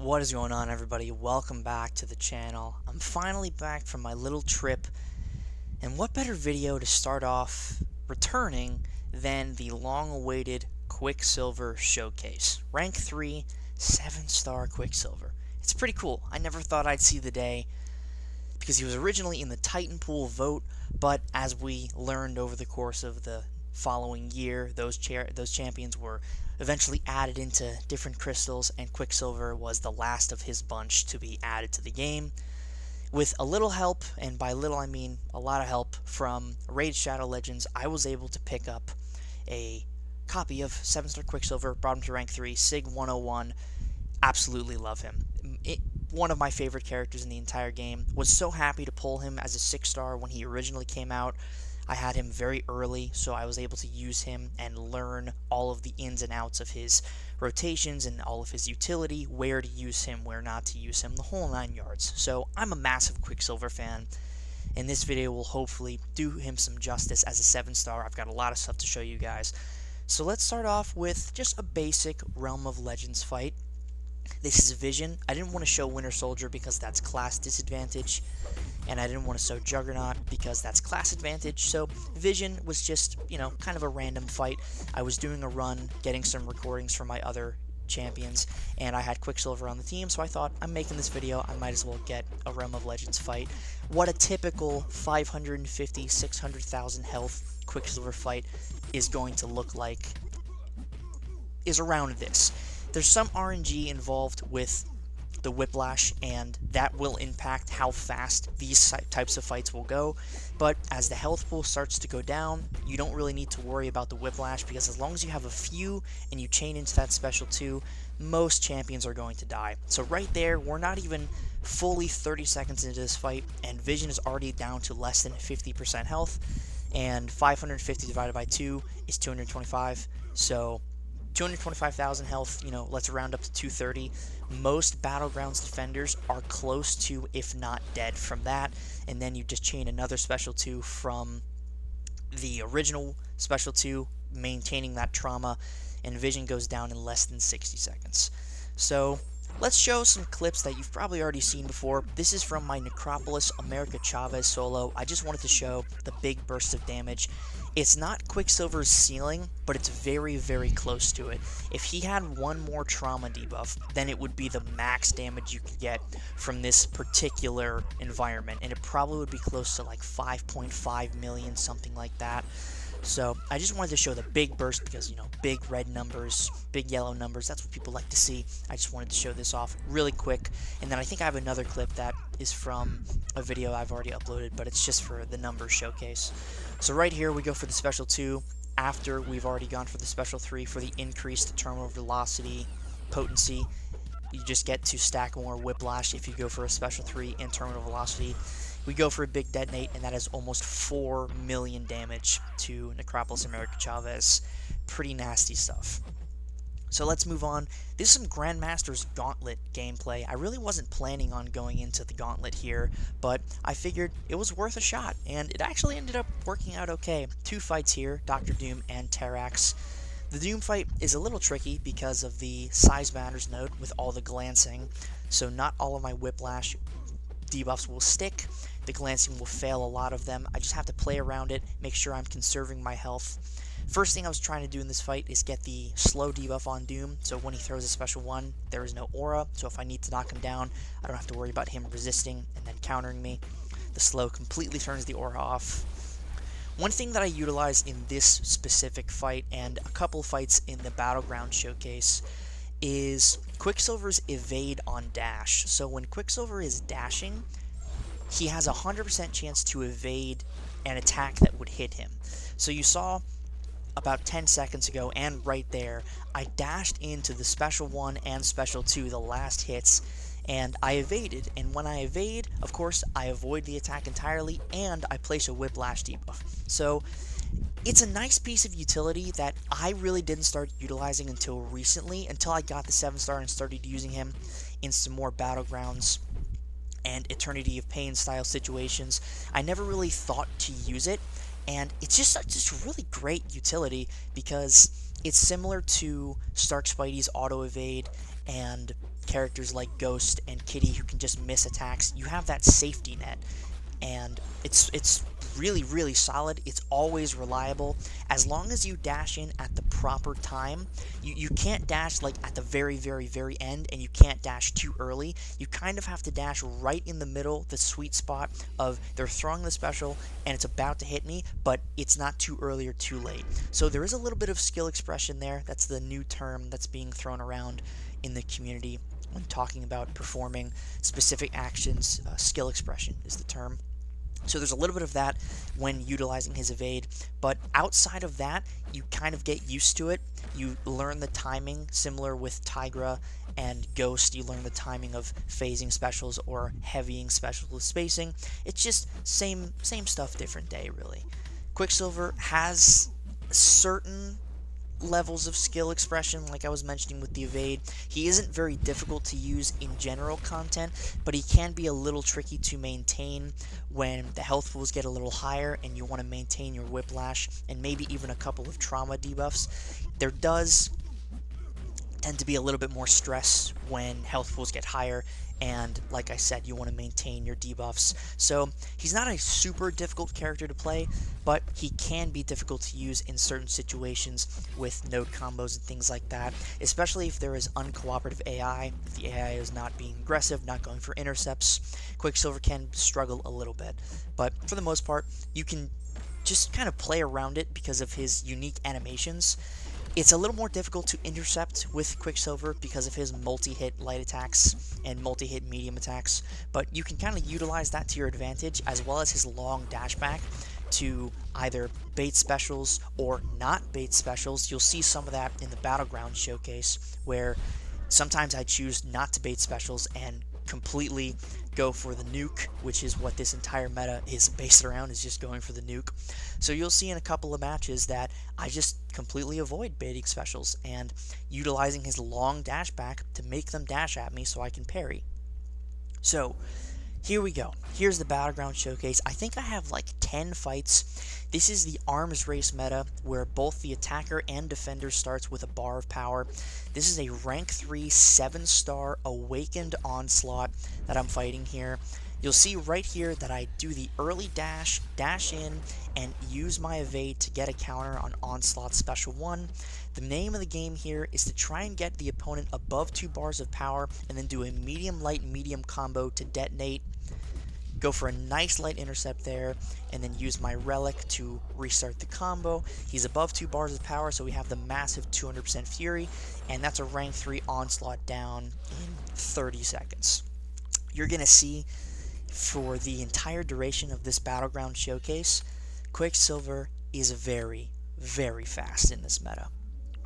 What is going on, everybody? Welcome back to the channel. I'm finally back from my little trip, and what better video to start off returning than the long-awaited Quicksilver showcase. Rank 3, 7-star Quicksilver. It's pretty cool. I never thought I'd see the day because he was originally in the Titan Pool vote, but as we learned over the course of the following year, those champions were eventually added into different crystals, and Quicksilver was the last of his bunch to be added to the game. With a little help, and by little I mean a lot of help, from Raid Shadow Legends, I was able to pick up a copy of 7-star Quicksilver, brought him to rank 3, Sig 101. Absolutely love him. One of my favorite characters in the entire game. Was so happy to pull him as a 6-star when he originally came out. I had him very early, so I was able to use him and learn all of the ins and outs of his rotations and all of his utility, where to use him, where not to use him, the whole 9 yards. So I'm a massive Quicksilver fan, and this video will hopefully do him some justice as a 7-star. I've got a lot of stuff to show you guys. So let's start off with just a basic Realm of Legends fight. This is Vision. I didn't want to show Winter Soldier because that's class disadvantage, and I didn't want to show Juggernaut because that's class advantage, so Vision was just, kind of a random fight. I was doing a run, getting some recordings from my other champions, and I had Quicksilver on the team, so I thought, I'm making this video, I might as well get a Realm of Legends fight. What a typical 550, 600,000 health Quicksilver fight is going to look like is around this. There's some RNG involved with the Whiplash, and that will impact how fast these types of fights will go, but as the health pool starts to go down, you don't really need to worry about the Whiplash, because as long as you have a few and you chain into that special 2, most champions are going to die. So right there, we're not even fully 30 seconds into this fight, and Vision is already down to less than 50% health, and 550 divided by 2 is 225, so 225,000 health, let's round up to 230. Most Battlegrounds defenders are close to, if not dead, from that, and then you just chain another special 2 from the original special 2, maintaining that trauma, and Vision goes down in less than 60 seconds. So let's show some clips that you've probably already seen before. This is from my Necropolis America Chavez solo. I just wanted to show the big burst of damage. It's not Quicksilver's ceiling, but it's very, very close to it. If he had one more trauma debuff, then it would be the max damage you could get from this particular environment, and it probably would be close to like 5.5 million, something like that. So I just wanted to show the big burst because, big red numbers, big yellow numbers, that's what people like to see. I just wanted to show this off really quick. And then I think I have another clip that is from a video I've already uploaded, but it's just for the numbers showcase. So right here we go for the special 2 after we've already gone for the special 3 for the increased terminal velocity potency. You just get to stack more Whiplash if you go for a special 3 in terminal velocity. We go for a big detonate, and that is almost 4 million damage to Necropolis America Chavez. Pretty nasty stuff. So let's move on. This is some Grandmaster's Gauntlet gameplay. I really wasn't planning on going into the Gauntlet here, but I figured it was worth a shot, and it actually ended up working out okay. 2 fights here, Dr. Doom and Terrax. The Doom fight is a little tricky because of the size matters node with all the glancing, so not all of my Whiplash debuffs will stick. The glancing will fail a lot of them. I just have to play around it, make sure I'm conserving my health. First thing I was trying to do in this fight is get the slow debuff on Doom, so when he throws a special 1, there is no aura, so if I need to knock him down, I don't have to worry about him resisting and then countering me. The slow completely turns the aura off. One thing that I utilize in this specific fight, and a couple fights in the Battlegrounds showcase, is Quicksilver's evade on dash. So when Quicksilver is dashing, he has a 100% chance to evade an attack that would hit him. So you saw about 10 seconds ago, and right there, I dashed into the special 1 and special 2, the last hits, and I evaded. And when I evade, of course, I avoid the attack entirely, and I place a Whiplash debuff. So it's a nice piece of utility that I really didn't start utilizing until recently, until I got the 7-star and started using him in some more Battlegrounds and Eternity of Pain style situations. I never really thought to use it, and it's just really great utility because it's similar to Stark Spidey's auto evade and characters like Ghost and Kitty who can just miss attacks, you have that safety net. And it's really, really solid. It's always reliable. As long as you dash in at the proper time, you can't dash like at the very, very, very end, and you can't dash too early. You kind of have to dash right in the middle, the sweet spot of they're throwing the special and it's about to hit me, but it's not too early or too late. So there is a little bit of skill expression there. That's the new term that's being thrown around in the community when talking about performing specific actions. Skill expression is the term. So there's a little bit of that when utilizing his evade, but outside of that, you kind of get used to it. You learn the timing, similar with Tigra and Ghost. You learn the timing of phasing specials or heavying specials with spacing. It's just same stuff, different day, really. Quicksilver has certain levels of skill expression, like I was mentioning with the evade. He isn't very difficult to use in general content, but he can be a little tricky to maintain when the health pools get a little higher and you want to maintain your whiplash and maybe even a couple of trauma debuffs. There does tend to be a little bit more stress when health pools get higher, and like I said, you want to maintain your debuffs. So he's not a super difficult character to play, but he can be difficult to use in certain situations with node combos and things like that, especially if there is uncooperative AI. If the AI is not being aggressive, not going for intercepts, Quicksilver can struggle a little bit. But for the most part, you can just kind of play around it because of his unique animations. It's a little more difficult to intercept with Quicksilver because of his multi-hit light attacks and multi-hit medium attacks, but you can kind of utilize that to your advantage, as well as his long dash back to either bait specials or not bait specials. You'll see some of that in the Battlegrounds showcase, where sometimes I choose not to bait specials and completely go for the nuke, which is what this entire meta is based around, is just going for the nuke. So you'll see in a couple of matches that I just completely avoid baiting specials and utilizing his long dash back to make them dash at me so I can parry. So here we go. Here's the Battleground showcase. I think I have like 10 fights. This is the arms race meta where both the attacker and defender starts with a bar of power. This is a rank 3 7-star awakened onslaught that I'm fighting here. You'll see right here that I do the early dash in, and use my evade to get a counter on Onslaught Special 1. The name of the game here is to try and get the opponent above 2 bars of power, and then do a medium light medium combo to detonate. Go for a nice light intercept there, and then use my relic to restart the combo. He's above 2 bars of power, so we have the massive 200% fury, and that's a rank 3 onslaught down in 30 seconds. You're gonna see for the entire duration of this Battleground showcase, Quicksilver is very, very fast in this meta.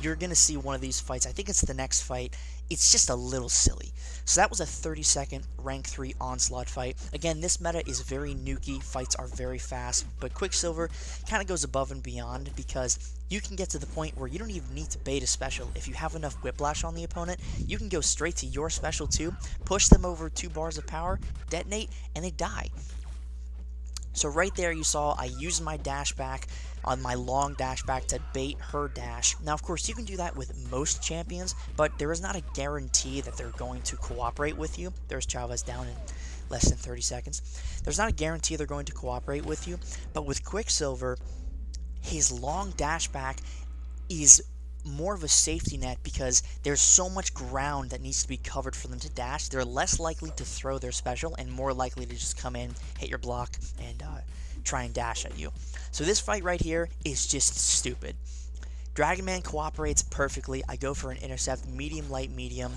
You're going to see one of these fights, I think it's the next fight, it's just a little silly. So that was a 30-second rank 3 onslaught fight. Again, this meta is very nukey, fights are very fast, but Quicksilver kind of goes above and beyond because you can get to the point where you don't even need to bait a special. If you have enough whiplash on the opponent, you can go straight to your special 2, push them over 2 bars of power, detonate, and they die. So right there you saw I used my dash back on my long dash back to bait her dash. Now of course you can do that with most champions, but there is not a guarantee that they're going to cooperate with you. There's Chavez down in less than 30 seconds. There's not a guarantee they're going to cooperate with you, but with Quicksilver, his long dash back is more of a safety net because there's so much ground that needs to be covered for them to dash. They're less likely to throw their special and more likely to just come in, hit your block, and try and dash at you. So this fight right here is just stupid. Dragon Man cooperates perfectly. I go for an intercept, medium, light, medium,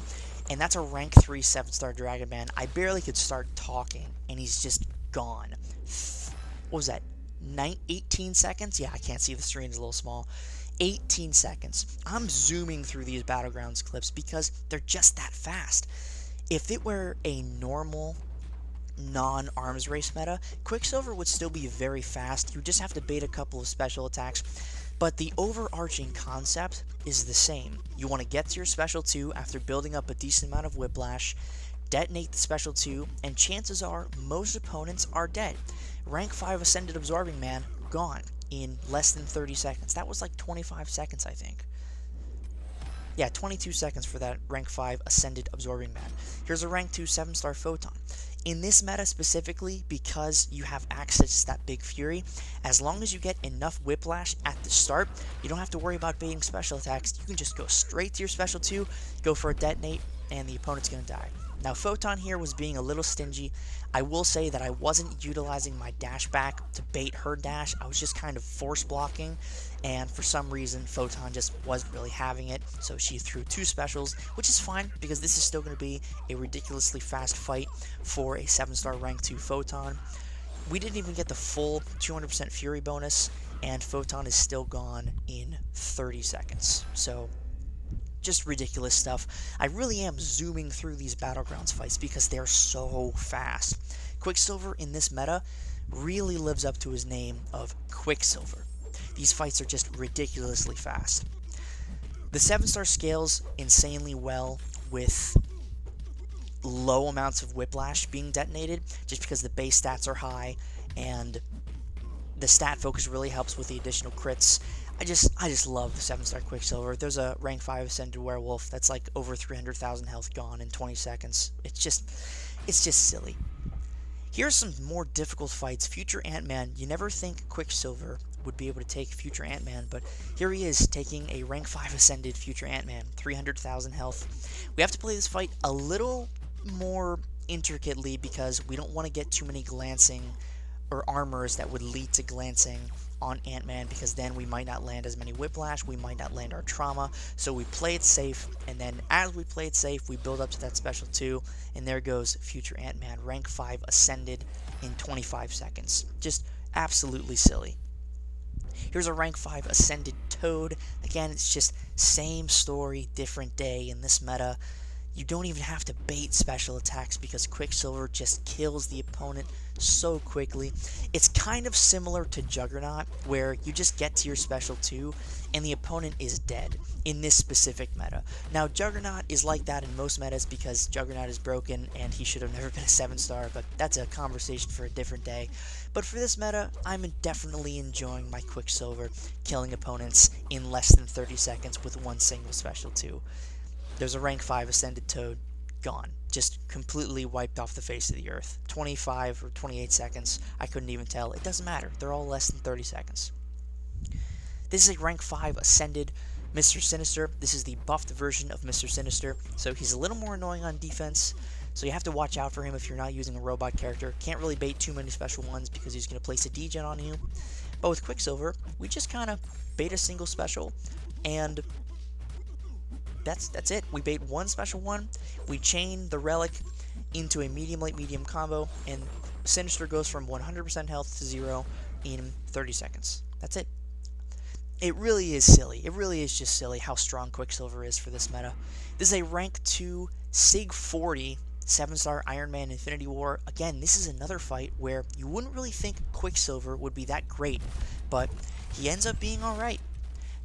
and that's a rank 3 7-star Dragon Man. I barely could start talking, and he's just gone. What was that? 18 seconds? Yeah, I can't see, the screen is a little small. 18 seconds. I'm zooming through these Battlegrounds clips because they're just that fast. If it were a normal non-arms race meta, Quicksilver would still be very fast. You just have to bait a couple of special attacks, but the overarching concept is the same. You want to get to your special 2 after building up a decent amount of whiplash, detonate the special 2, and chances are most opponents are dead. Rank 5 Ascended Absorbing Man, gone in less than 30 seconds. That was like 25 seconds, I think. Yeah, 22 seconds for that rank 5 Ascended Absorbing Man. Here's a rank 2 7-star Photon. In this meta specifically, because you have access to that big Fury, as long as you get enough Whiplash at the start, you don't have to worry about baiting special attacks. You can just go straight to your special 2, go for a detonate, and the opponent's going to die. Now, Photon here was being a little stingy. I will say that I wasn't utilizing my dash back to bait her dash. I was just kind of force blocking, and for some reason, Photon just wasn't really having it, so she threw 2 specials, which is fine, because this is still going to be a ridiculously fast fight for a 7-star rank 2 Photon. We didn't even get the full 200% Fury bonus, and Photon is still gone in 30 seconds. So, just ridiculous stuff. I really am zooming through these Battlegrounds fights because they're so fast. Quicksilver in this meta really lives up to his name of Quicksilver. These fights are just ridiculously fast. The 7-star scales insanely well with low amounts of Whiplash being detonated, just because the base stats are high, and the stat focus really helps with the additional crits. I just love the 7-star Quicksilver. There's a rank 5 Ascended Werewolf that's like over 300,000 health gone in 20 seconds. It's just silly. Here's some more difficult fights. Future Ant-Man. You never think Quicksilver would be able to take Future Ant-Man, but here he is taking a rank 5 Ascended Future Ant-Man, 300,000 health. We have to play this fight a little more intricately because we don't want to get too many glancing or armors that would lead to glancing on Ant-Man, because then we might not land as many Whiplash, we might not land our trauma, so we play it safe, and then as we play it safe, we build up to that special 2, and there goes Future Ant-Man, rank 5 Ascended in 25 seconds. Just absolutely silly. Here's a rank 5 Ascended Toad. Again, it's just same story, different day in this meta. You don't even have to bait special attacks because Quicksilver just kills the opponent so quickly. It's kind of similar to Juggernaut, where you just get to your special 2 and the opponent is dead in this specific meta. Now, Juggernaut is like that in most metas because Juggernaut is broken and he should have never been a 7-star, but that's a conversation for a different day. But for this meta, I'm definitely enjoying my Quicksilver killing opponents in less than 30 seconds with one single special 2. There's a rank 5 Ascended Toad, gone. Just completely wiped off the face of the earth. 25 or 28 seconds, I couldn't even tell. It doesn't matter, they're all less than 30 seconds. This is a rank 5 Ascended Mr. Sinister. This is the buffed version of Mr. Sinister, so he's a little more annoying on defense, so you have to watch out for him if you're not using a robot character. Can't really bait too many special ones because he's going to place a degen on you. But with Quicksilver, we just kind of bait a single special, and that's it. We bait one special one, we chain the relic into a medium light medium combo, and Sinister goes from 100% health to 0 in 30 seconds. That's it. It really is silly. It really is just silly how strong Quicksilver is for this meta. This is a rank 2 Sig 40 7-star Iron Man Infinity War. Again, this is another fight where you wouldn't really think Quicksilver would be that great, but he ends up being alright.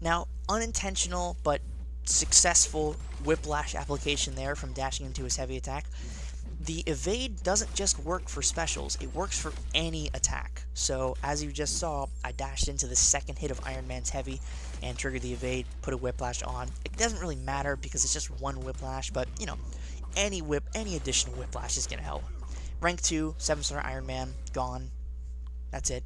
Now, unintentional but successful Whiplash application there from dashing into his heavy attack. The evade doesn't just work for specials, it works for any attack. So, as you just saw, I dashed into the second hit of Iron Man's heavy and triggered the evade, put a Whiplash on. It doesn't really matter because it's just one Whiplash, but, you know, any additional Whiplash is going to help. Rank 2, 7-star Iron Man, gone. That's it.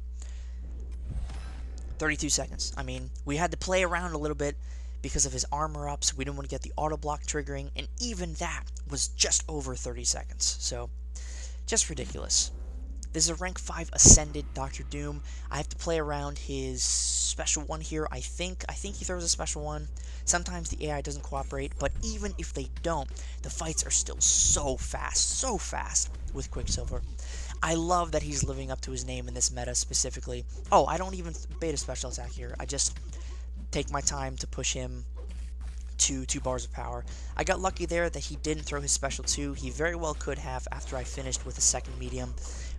32 seconds. I mean, we had to play around a little bit because of his armor ups. We didn't want to get the auto block triggering, and even that was just over 30 seconds. So, just ridiculous. This is a rank 5 Ascended Dr. Doom. I have to play around his special one here. I think he throws a special one. Sometimes the AI doesn't cooperate, but even if they don't, the fights are still so fast with Quicksilver. I love that he's living up to his name in this meta specifically. Oh, I don't even bait a special attack here. I just take my time to push him to 2 bars of power. I got lucky there that he didn't throw his special 2. He very well could have after I finished with a second medium.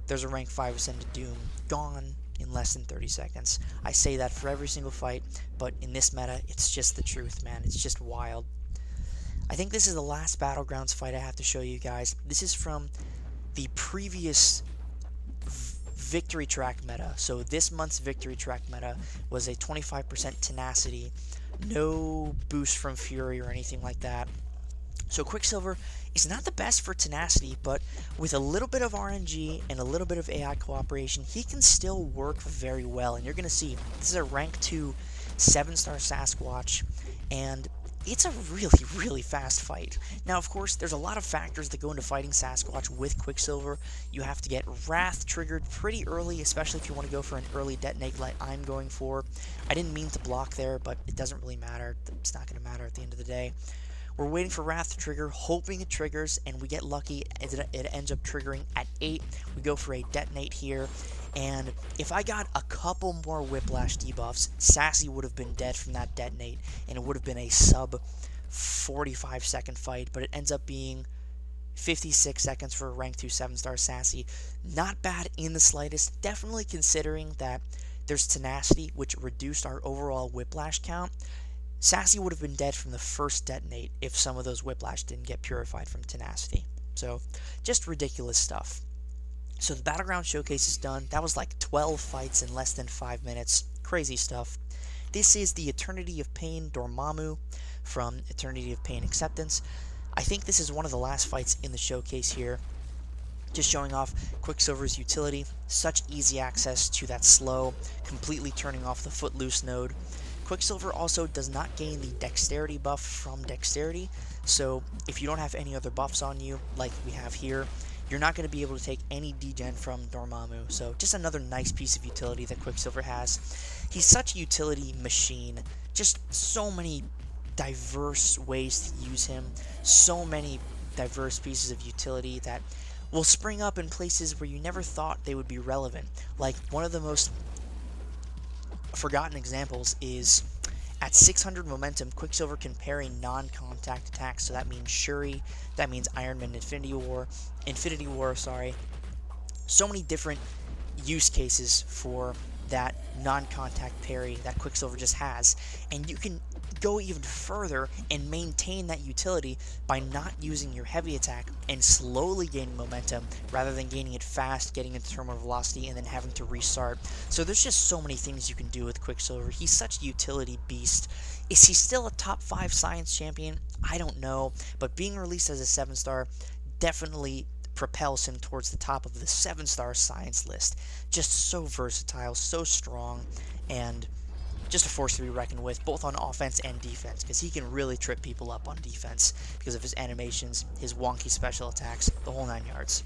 There's a rank 5 Ascended Doom, gone in less than 30 seconds. I say that for every single fight, but in this meta, it's just the truth, man. It's just wild. I think this is the last Battlegrounds fight I have to show you guys. This is from the previous Victory Track meta. So this month's Victory Track meta was a 25% tenacity no boost from Fury or anything like that. So Quicksilver is not the best for tenacity, but with a little bit of RNG and a little bit of AI cooperation, he can still work very well. And you're going to see, this is a rank 2 7-star Sasquatch, and it's a really, really fast fight. Now, of course, there's a lot of factors that go into fighting Sasquatch with Quicksilver. You have to get Wrath triggered pretty early, especially if you want to go for an early detonate like I'm going for. I didn't mean to block there, but it doesn't really matter. It's not going to matter at the end of the day. We're waiting for Wrath to trigger, hoping it triggers, and we get lucky. It ends up triggering at 8. We go for a detonate here, and if I got a couple more Whiplash debuffs, Sassy would have been dead from that detonate, and it would have been a sub 45-second fight, but it ends up being 56 seconds for a rank 2 7-star Sassy. Not bad in the slightest, definitely considering that there's tenacity, which reduced our overall Whiplash count. Sassy would have been dead from the first detonate if some of those Whiplash didn't get purified from tenacity. So, just ridiculous stuff. So the Battlegrounds showcase is done. That was like 12 fights in less than 5 minutes. Crazy stuff. This is the Eternity of Pain Dormammu from Eternity of Pain Acceptance. I think this is one of the last fights in the showcase here. Just showing off Quicksilver's utility. Such easy access to that slow, completely turning off the Footloose node. Quicksilver also does not gain the dexterity buff from dexterity, so if you don't have any other buffs on you, like we have here, you're not going to be able to take any degen from Dormammu. So just another nice piece of utility that Quicksilver has. He's such a utility machine, just so many diverse ways to use him, so many diverse pieces of utility that will spring up in places where you never thought they would be relevant. Like one of the most forgotten examples is at 600 momentum, Quicksilver can parry non-contact attacks, so that means Shuri, that means Iron Man Infinity War, so many different use cases for that non-contact parry that Quicksilver just has, and you can go even further and maintain that utility by not using your heavy attack and slowly gaining momentum rather than gaining it fast, getting into terminal velocity, and then having to restart. So there's just so many things you can do with Quicksilver. He's such a utility beast. Is he still a top 5 science champion? I don't know, but being released as a 7-star definitely propels him towards the top of the 7-star science list. Just so versatile, so strong, and just a force to be reckoned with, both on offense and defense, because he can really trip people up on defense because of his animations, his wonky special attacks, the whole 9 yards.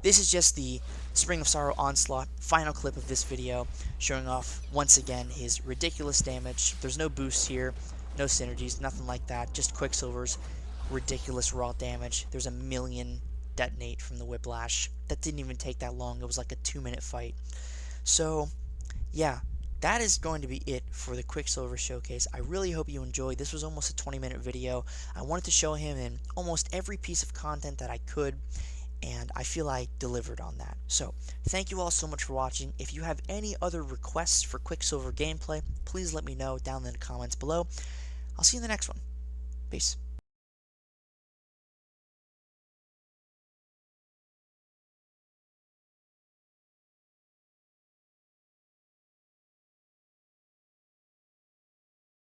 This is just the Spring of Sorrow Onslaught final clip of this video, showing off, once again, his ridiculous damage. There's no boosts here, no synergies, nothing like that, just Quicksilver's ridiculous raw damage. There's a million detonate from the Whiplash. That didn't even take that long. It was like a 2-minute fight. So, yeah, that is going to be it for the Quicksilver showcase. I really hope you enjoyed. This was almost a 20-minute video. I wanted to show him in almost every piece of content that I could, and I feel I delivered on that. So, thank you all so much for watching. If you have any other requests for Quicksilver gameplay, please let me know down in the comments below. I'll see you in the next one. Peace.